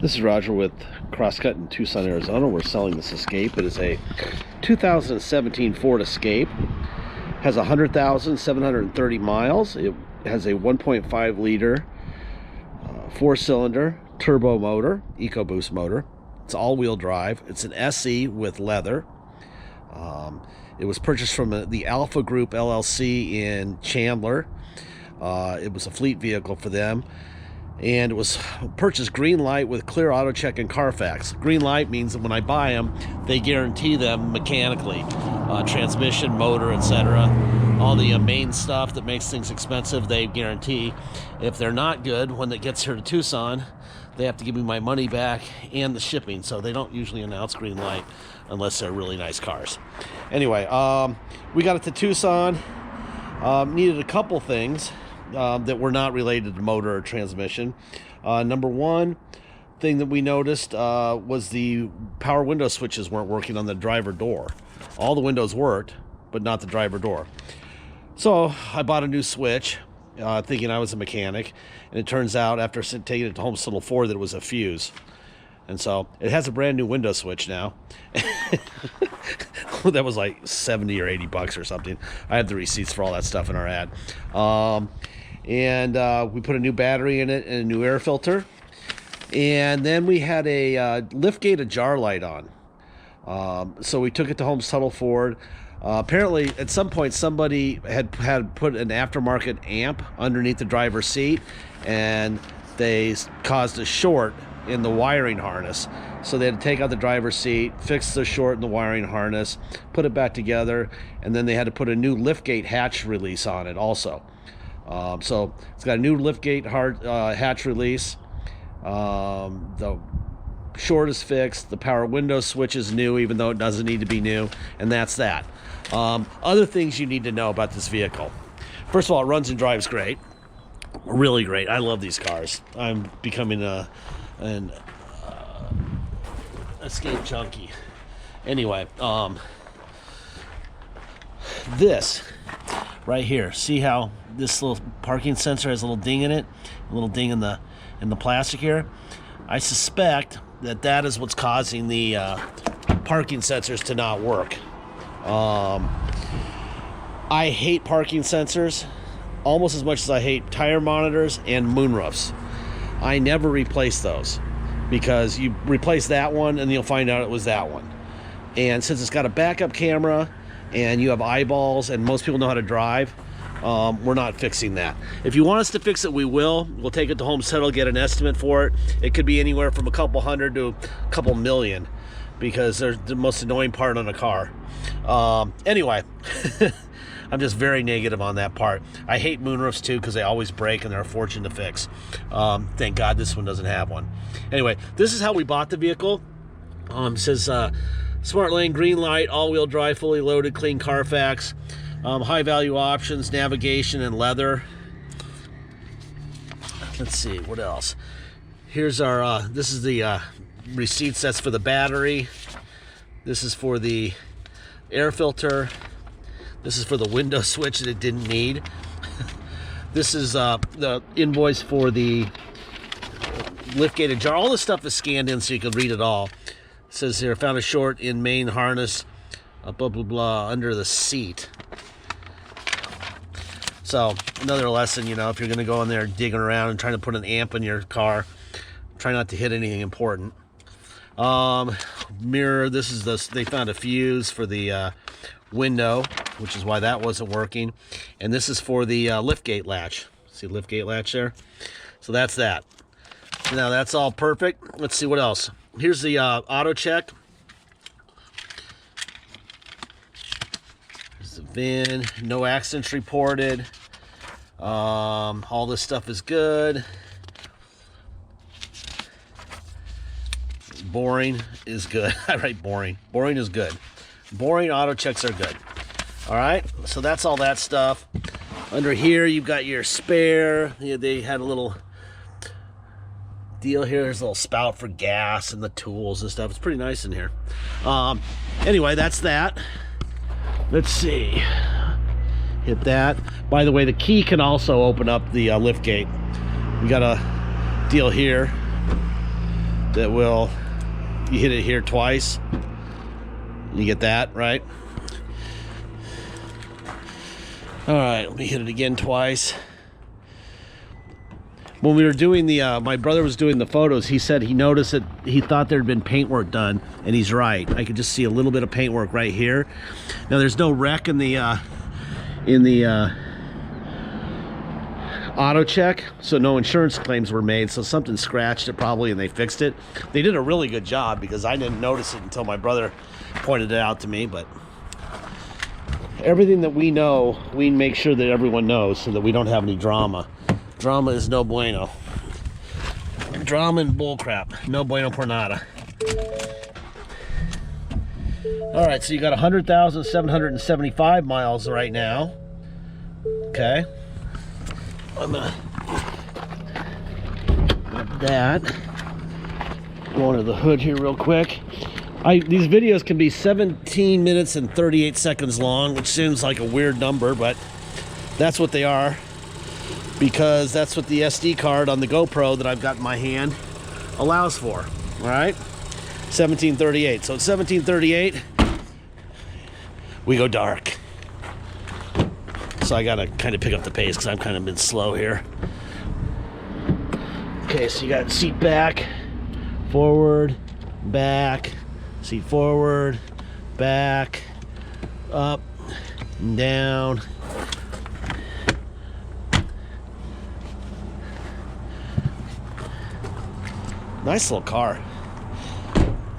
This is Roger with Crosscut in Tucson, Arizona. We're selling this Escape. It is a 2017 Ford Escape. Has 100,730 miles. It has a 1.5 liter four-cylinder turbo motor, EcoBoost motor. It's all-wheel drive. It's an SE with leather. It was purchased from the Alpha Group LLC in Chandler. It was a fleet vehicle for them. And it was purchased green light with clear auto check and Carfax. Green light means that when I buy them, they guarantee them mechanically, transmission, motor, etc. All the main stuff that makes things expensive, they guarantee. If they're not good, when it gets here to Tucson, they have to give me my money back and the shipping. So they don't usually announce green light unless they're really nice cars. Anyway, we got it to Tucson. Needed a couple things that were not related to motor or transmission. Number one thing that we noticed was the power window switches weren't working on the driver door. All the windows worked, but not the driver door. So I bought a new switch, thinking I was a mechanic, and it turns out after taking it to Home Central Ford that it was a fuse. And so it has a brand new window switch now. That was like 70 or 80 bucks or something. I have the receipts for all that stuff in our ad. We put a new battery in it and a new air filter. And then we had a liftgate ajar light on. So we took it to Home Central Ford. Apparently, at some point, somebody had put an aftermarket amp underneath the driver's seat, and they caused a short in the wiring harness. So they had to take out the driver's seat, fix the short in the wiring harness, put it back together, and then they had to put a new liftgate hatch release on it also. So it's got a new liftgate hatch release. The short is fixed. The power window switch is new, even though it doesn't need to be new, and that's that. Other things you need to know about this vehicle. First of all, it runs and drives great. Really great. I love these cars. I'm becoming an Escape junkie. Anyway, this right here, see how this little parking sensor has a little ding in it, a little ding in the plastic here? I suspect that is what's causing the parking sensors to not work. I hate parking sensors almost as much as I hate tire monitors and moonroofs. I never replace those, because you replace that one and you'll find out it was that one. And since it's got a backup camera and you have eyeballs and most people know how to drive, we're not fixing that. If you want us to fix it, we will. We'll take it to Home Central, get an estimate for it. It could be anywhere from a couple hundred to a couple million, because they're the most annoying part on a car. Anyway, I'm just very negative on that part. I hate moonroofs too, because they always break and they're a fortune to fix. Thank God this one doesn't have one. Anyway, this is how we bought the vehicle. It says smart lane, green light, all-wheel drive, fully loaded, clean Carfax, high-value options, navigation, and leather. Let's see, what else? Here's our, this is the receipts. That's for the battery. This is for the air filter. This is for the window switch that it didn't need. This is the invoice for the liftgate ajar. All this stuff is scanned in so you can read it all. It says here, found a short in main harness, blah, blah, blah, under the seat. So, another lesson, you know, if you're going to go in there digging around and trying to put an amp in your car, try not to hit anything important. Mirror, this is they found a fuse for the window, which is why that wasn't working. And this is for the liftgate latch. See liftgate latch there? So that's that. Now that's all perfect. Let's see what else. Here's the auto check. There's the VIN. No accidents reported. All this stuff is good. Boring is good. I write boring. Boring is good. Boring auto checks are good. All right, so that's all that stuff. Under here, you've got your spare. They had a little deal here. There's a little spout for gas and the tools and stuff. It's pretty nice in here. Anyway, that's that. Let's see. Hit that. By the way, the key can also open up the lift gate. We got a deal here. that will, you hit it here twice, you get that, right? All right, let me hit it again twice. When we were doing the, my brother was doing the photos, he said he noticed that he thought there'd been paintwork done, and he's right. I could just see a little bit of paintwork right here. Now there's no wreck in the auto check, so no insurance claims were made, so something scratched it probably and they fixed it. They did a really good job because I didn't notice it until my brother pointed it out to me. But everything that we know, we make sure that everyone knows so that we don't have any drama. Drama is no bueno. Drama and bullcrap. No bueno por nada. Alright, so you got 100,775 miles right now. Okay. I'm gonna grab that. Go under the hood here real quick. These videos can be 17 minutes and 38 seconds long, which seems like a weird number, but that's what they are, because that's what the SD card on the GoPro that I've got in my hand allows for. All right, 1738. So at 1738, we go dark. So I gotta kind of pick up the pace because I've kind of been slow here. Okay, so you got seat back, forward, back, seat forward, back, up, and down. Nice little car.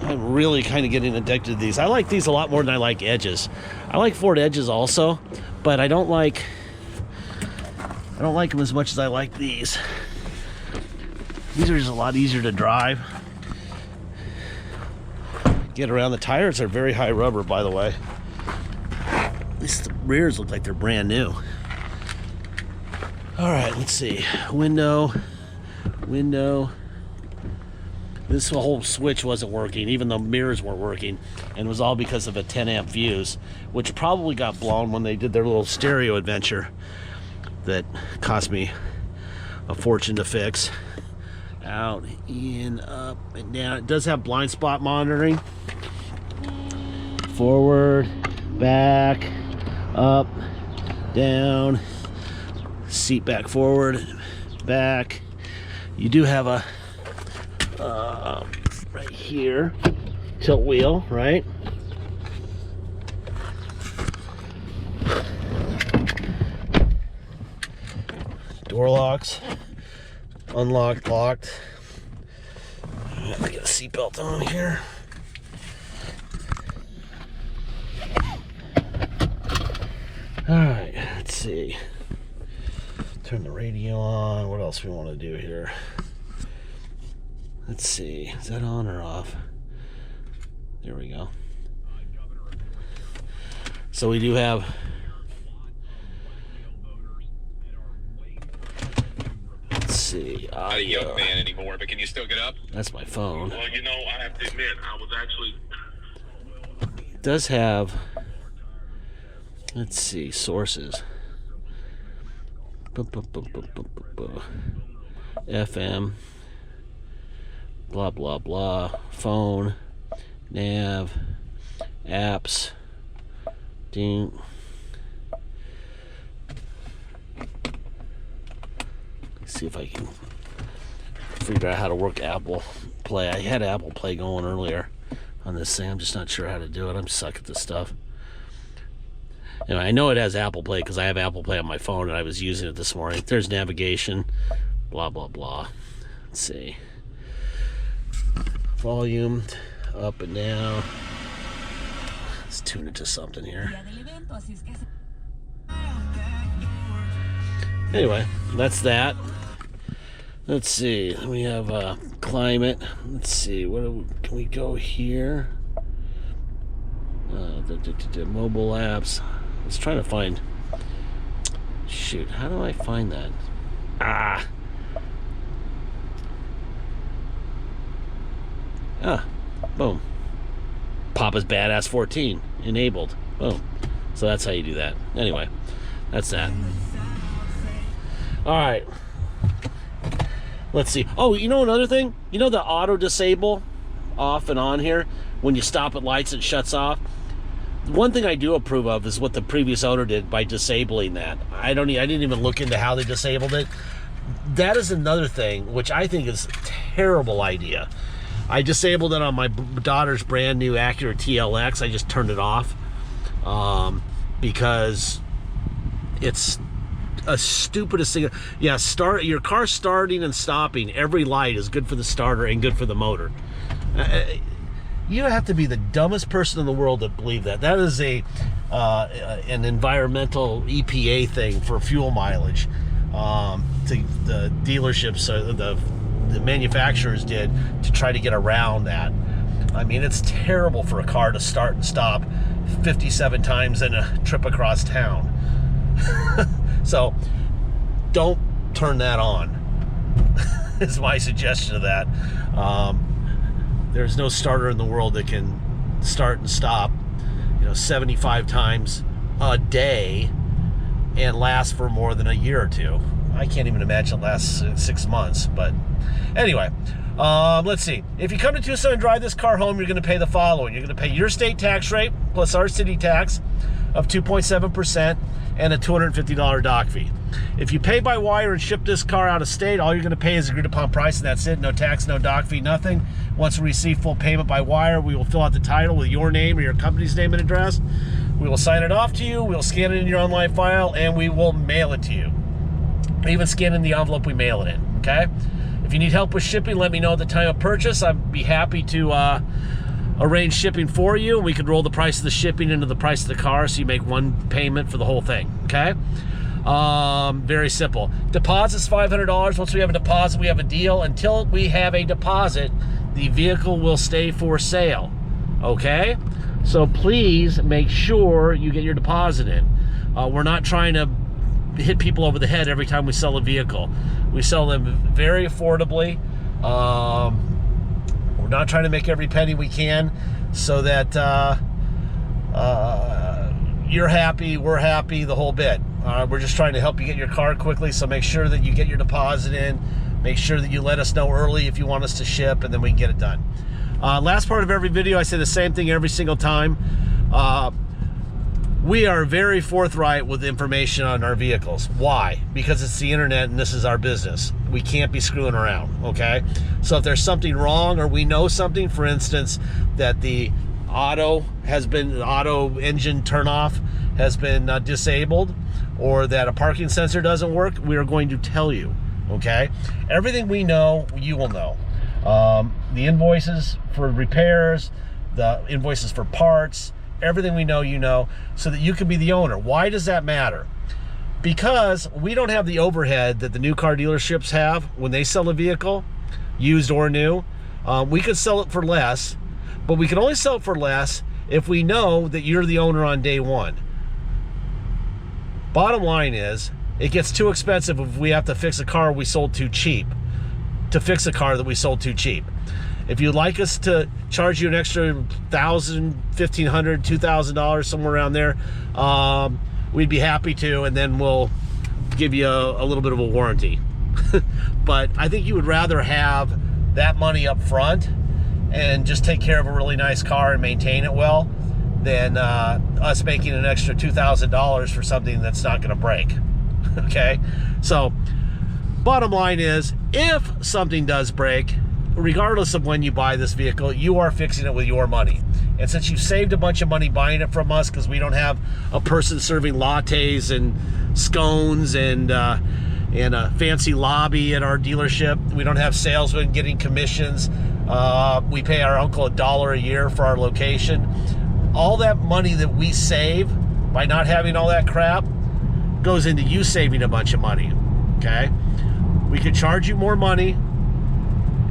I'm really kind of getting addicted to these. I like these a lot more than I like Edges. I like Ford Edges also, but I don't like them as much as I like these. These are just a lot easier to drive. Get around. The tires are very high rubber, by the way. At least the rears look like they're brand new. All right, let's see. Window. This whole switch wasn't working, even though mirrors weren't working, and it was all because of a 10 amp fuse, which probably got blown when they did their little stereo adventure that cost me a fortune to fix. Out, in, up, and down. It does have blind spot monitoring. Forward, back, up, down, seat back forward, back. You do have a right here tilt wheel, right? Door locks, unlocked, locked. I have to get a seatbelt on here. All right, let's see. Turn the radio on. What else we want to do here? Let's see, is that on or off? There we go. So we do have let's see, not a young man anymore, but can you still get up? That's my phone. Well, you know, I have to admit, I was actually... It does have, let's see, sources. FM. Blah, blah, blah. Phone. Nav. Apps. Ding. Let's see if I can figure out how to work Apple Play. I had Apple Play going earlier on this thing. I'm just not sure how to do it. I'm stuck at this stuff. Anyway, I know it has Apple Play because I have Apple Play on my phone and I was using it this morning. There's navigation. Blah, blah, blah. Let's see. Volume up and down. Let's tune it to something here. Anyway, that's that. Let's see. We have climate. Let's see. Can we go here? The mobile apps. Let's try to find. Shoot, how do I find that? Boom. Papa's Badass 14 enabled. Boom. So that's how you do that. Anyway, that's that. All right. Let's see. Oh, you know another thing? You know the auto disable off and on here? When you stop at lights, it shuts off. One thing I do approve of is what the previous owner did by disabling that. I didn't even look into how they disabled it. That is another thing which I think is a terrible idea. I disabled it on my daughter's brand new Acura TLX. I just turned it off because it's a stupidest thing. Yeah, your car starting and stopping, every light is good for the starter and good for the motor. You have to be the dumbest person in the world to believe that. That is an environmental EPA thing for fuel mileage. The dealerships, the manufacturers did to try to get around that. I mean, it's terrible for a car to start and stop 57 times in a trip across town. So don't turn that on is my suggestion of that. There's no starter in the world that can start and stop 75 times a day and last for more than a year or two. I can't even imagine it lasts 6 months. But anyway, let's see. If you come to Tucson and drive this car home, you're going to pay the following. You're going to pay your state tax rate plus our city tax of 2.7% and a $250 dock fee. If you pay by wire and ship this car out of state, all you're going to pay is agreed upon price, and that's it. No tax, no dock fee, nothing. Once we receive full payment by wire, we will fill out the title with your name or your company's name and address. We will sign it off to you, we'll scan it in your online file, and we will mail it to you. Even scan in the envelope we mail it in, okay? If you need help with shipping, let me know at the time of purchase. I'd be happy to arrange shipping for you. We could roll the price of the shipping into the price of the car so you make one payment for the whole thing, okay? Very simple. Deposit's $500. Once we have a deposit, we have a deal. Until we have a deposit, the vehicle will stay for sale, okay? So please make sure you get your deposit in. We're not trying to hit people over the head every time we sell a vehicle. We sell them very affordably. We're not trying to make every penny we can so that you're happy, we're happy, the whole bit. We're just trying to help you get your car quickly, so make sure that you get your deposit in. Make sure that you let us know early if you want us to ship, and then we can get it done. Last part of every video, I say the same thing every single time. We are very forthright with information on our vehicles. Why? Because it's the internet and this is our business. We can't be screwing around, okay? So if there's something wrong or we know something, for instance, that the auto engine turn off has been disabled, or that a parking sensor doesn't work, we are going to tell you, okay? Everything we know, you will know. The invoices for repairs, the invoices for parts, everything we know, you know, so that you can be the owner. Why does that matter? Because we don't have the overhead that the new car dealerships have when they sell a vehicle, used or new. We could sell it for less, but we can only sell it for less if we know that you're the owner on day one. Bottom line is, it gets too expensive if we have to fix a car we sold too cheap to fix a car that we sold too cheap. If you'd like us to charge you an extra $1,000, $1,500, $2,000, somewhere around there, we'd be happy to, and then we'll give you a little bit of a warranty. But I think you would rather have that money up front and just take care of a really nice car and maintain it well than us making an extra $2,000 for something that's not going to break. Okay? So, bottom line is, if something does break, regardless of when you buy this vehicle, you are fixing it with your money. And since you've saved a bunch of money buying it from us, because we don't have a person serving lattes and scones and a fancy lobby at our dealership, we don't have salesmen getting commissions, we pay our uncle $1 a year for our location. All that money that we save by not having all that crap goes into you saving a bunch of money, okay? We could charge you more money,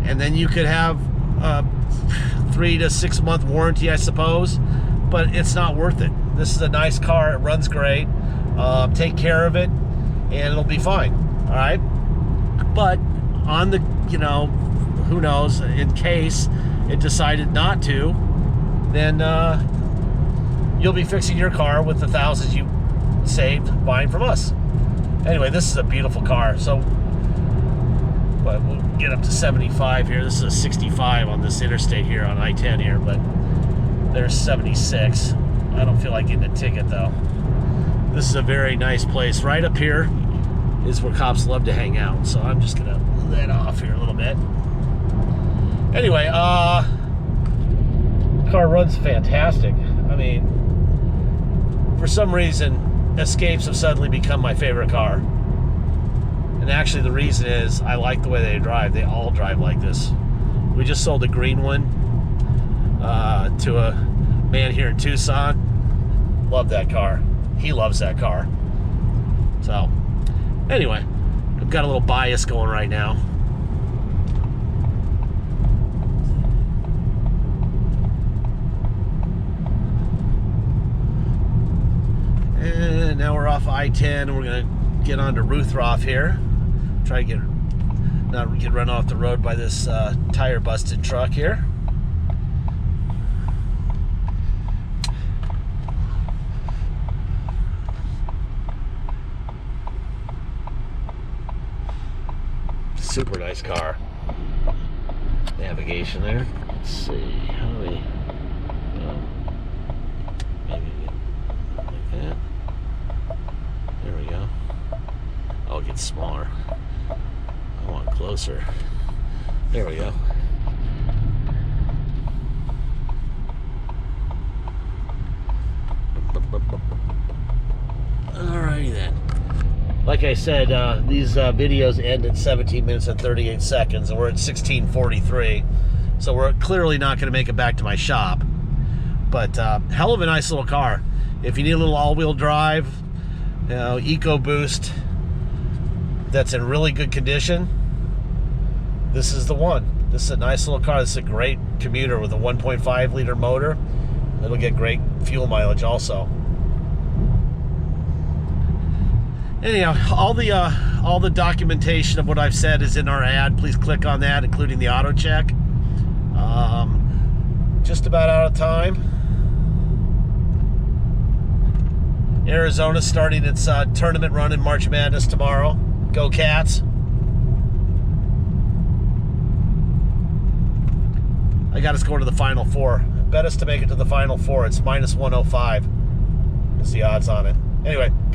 and then you could have a 3 to 6 month warranty, I suppose, but it's not worth it. This is a nice car, it runs great. Take care of it, and it'll be fine, all right? But on the, who knows, in case it decided not to, then you'll be fixing your car with the thousands you saved buying from us. Anyway, this is a beautiful car. So but we'll get up to 75 here. This is a 65 on this interstate here on I-10 here, but there's 76. I don't feel like getting a ticket though. This is a very nice place. Right up here is where cops love to hang out, so I'm just gonna let off here a little bit. Anyway, car runs fantastic. I mean, for some reason, Escapes have suddenly become my favorite car. And actually the reason is I like the way they drive. They all drive like this. We just sold a green one to a man here in Tucson. Love that car. He loves that car. So, anyway, I've got a little bias going right now. And now we're off I-10. We're gonna get onto Ruthroff here. Try to not get run off the road by this tire busted truck here. Super nice car. Navigation there. Let's see. How do we? Maybe like that. There we go. Oh, it gets smaller. I want closer. There we go. Alrighty then. Like I said, these videos end at 17 minutes and 38 seconds, and we're at 16:43. So we're clearly not going to make it back to my shop. But hell of a nice little car. If you need a little all-wheel drive, you know, EcoBoost that's in really good condition, this is the one. This is a nice little car. This is a great commuter with a 1.5 liter motor. It'll get great fuel mileage also. Anyhow, all the documentation of what I've said is in our ad. Please click on that, including the auto check. Just about out of time. Arizona starting its tournament run in March Madness tomorrow. Go Cats. I got us going to the Final Four. Bet us to make it to the Final Four. It's -105 is the odds on it. Anyway.